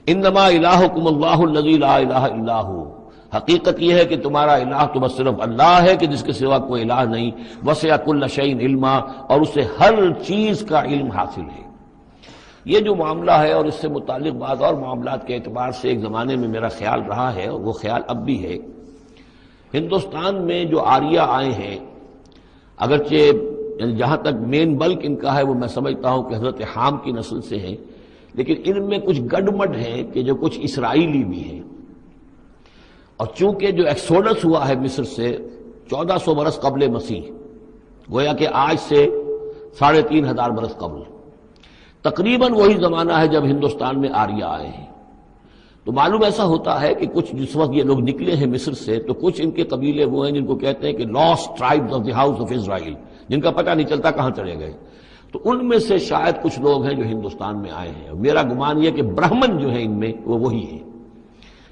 انما الہکم اللہ الذی لا الہ الا ہو، حقیقت یہ ہے کہ تمہارا الہ تو بس صرف اللہ ہے کہ جس کے سوا کوئی الہ نہیں، وسع کل شیء علما، اور اسے ہر چیز کا علم حاصل ہے۔ یہ جو معاملہ ہے اور اس سے متعلق بعض اور معاملات کے اعتبار سے ایک زمانے میں میرا خیال رہا ہے اور وہ خیال اب بھی ہے، ہندوستان میں جو آریہ آئے ہیں، اگرچہ جہاں تک مین بلک ان کا ہے وہ میں سمجھتا ہوں کہ حضرت حام کی نسل سے ہیں، لیکن ان میں کچھ گڈمڈ ہیں کہ جو کچھ اسرائیلی بھی ہیں، اور چونکہ جو ایکسوڈس ہوا ہے مصر سے 1400 برس قبل مسیح، گویا کہ آج سے 3500 برس قبل، تقریباً وہی زمانہ ہے جب ہندوستان میں آریہ آئے ہیں۔ تو معلوم ایسا ہوتا ہے کہ کچھ جس وقت یہ لوگ نکلے ہیں مصر سے تو کچھ ان کے قبیلے وہ ہیں جن کو کہتے ہیں کہ last tribes of the house of Israel, جن کا پتہ نہیں چلتا کہاں چلے گئے، تو ان میں سے شاید کچھ لوگ ہیں جو ہندوستان میں آئے ہیں۔ میرا گمان یہ کہ برہمن جو ہیں ان میں وہ وہی ہیں،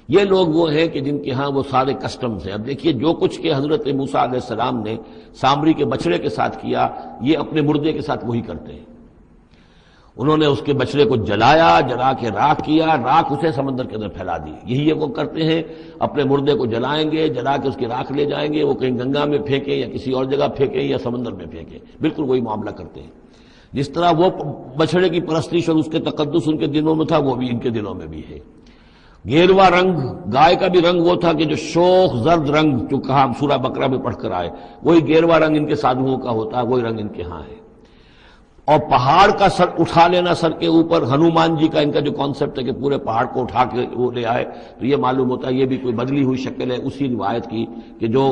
یہ لوگ وہ ہیں کہ جن کے ہاں وہ سارے کسٹمز ہیں۔ اب دیکھیے جو کچھ کہ حضرت موسیٰ علیہ السلام نے سامری کے بچڑے کے ساتھ کیا، یہ اپنے مردے کے ساتھ وہی کرتے ہیں۔ انہوں نے اس کے بچڑے کو جلایا، جلا کے راکھ کیا، راکھ اسے سمندر کے اندر پھیلا دی، یہی یہ وہ کرتے ہیں۔ اپنے مردے کو جلائیں گے، جلا کے اس کی راکھ لے جائیں گے، وہ کہیں گنگا میں پھینکیں یا کسی اور جگہ پھینکیں یا سمندر میں پھینکیں، بالکل وہی معاملہ کرتے ہیں۔ جس طرح وہ بچڑے کی پرستش اور اس کے تقدس ان کے دلوں میں تھا، وہ بھی ان کے دلوں میں بھی ہے۔ گیروا رنگ، گائے کا بھی رنگ وہ تھا کہ جو شوخ زرد رنگ جو کہا ہم سورہ بقرہ میں پڑھ کر آئے، وہی گیروا رنگ ان کے سادھوؤں کا ہوتا ہے، وہی رنگ ان کے ہاں ہے۔ اور پہاڑ کا سر اٹھا لینا سر کے اوپر، ہنومان جی کا ان کا جو کانسیپٹ ہے کہ پورے پہاڑ کو اٹھا کے وہ لے آئے، تو یہ معلوم ہوتا ہے یہ بھی کوئی بدلی ہوئی شکل ہے اسی روایت کی کہ جو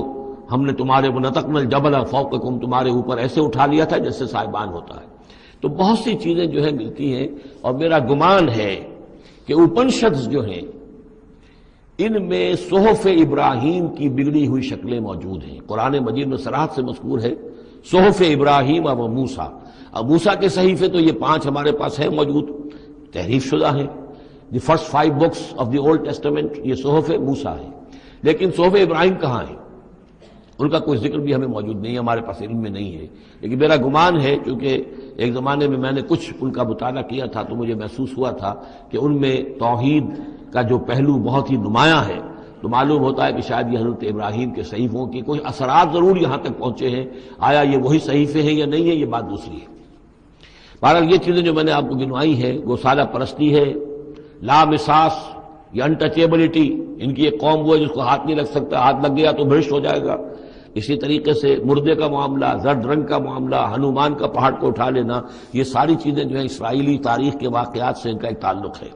ہم نے تمہارے وَنَتَقْنَا الْجَبَلَ فَوْقَكُمْ، تمہارے اوپر ایسے اٹھا لیا تھا جیسے سائبان ہوتا ہے۔ تو بہت سی چیزیں جو ہے ملتی ہیں، اور میرا گمان ہے کہ اپنشدز جو ہیں ان میں صحف ابراہیم کی بگڑی ہوئی شکلیں موجود ہیں۔ قرآن مجید میں صراحت سے مذکور ہے صحف ابراہیم و موسیٰ۔ اب موسیٰ کے صحیفے تو یہ 5 ہمارے پاس ہیں موجود، تحریف شدہ ہیں، the first 5 books of the old testament یہ صحف موسیٰ ہے، لیکن صحف ابراہیم کہاں ہے؟ ان کا کوئی ذکر بھی ہمیں موجود نہیں ہے، ہمارے پاس علم میں نہیں ہے۔ لیکن میرا گمان ہے، کیونکہ ایک زمانے میں نے کچھ ان کا مطالعہ کیا تھا تو مجھے محسوس ہوا تھا کہ ان میں توحید کا جو پہلو بہت ہی نمایاں ہے، تو معلوم ہوتا ہے کہ شاید یہ حضرت ابراہیم کے صحیفوں کی کوئی اثرات ضرور یہاں تک پہنچے ہیں۔ آیا یہ وہی صحیفے ہیں یا نہیں ہے، یہ بات دوسری ہے۔ بہرحال یہ چیزیں جو میں نے آپ کو گنوائی ہیں وہ سالہ پرستی ہے، لامساس، یہ انٹچیبلٹی، ان کی ایک قوم وہ ہے جس کو ہاتھ نہیں لگ سکتا، ہاتھ لگ گیا تو بھرشٹ ہو جائے گا۔ اسی طریقے سے مردے کا معاملہ، زرد رنگ کا معاملہ، ہنومان کا پہاڑ کو اٹھا لینا، یہ ساری چیزیں جو ہیں اسرائیلی تاریخ کے واقعات سے ان کا ایک تعلق ہے۔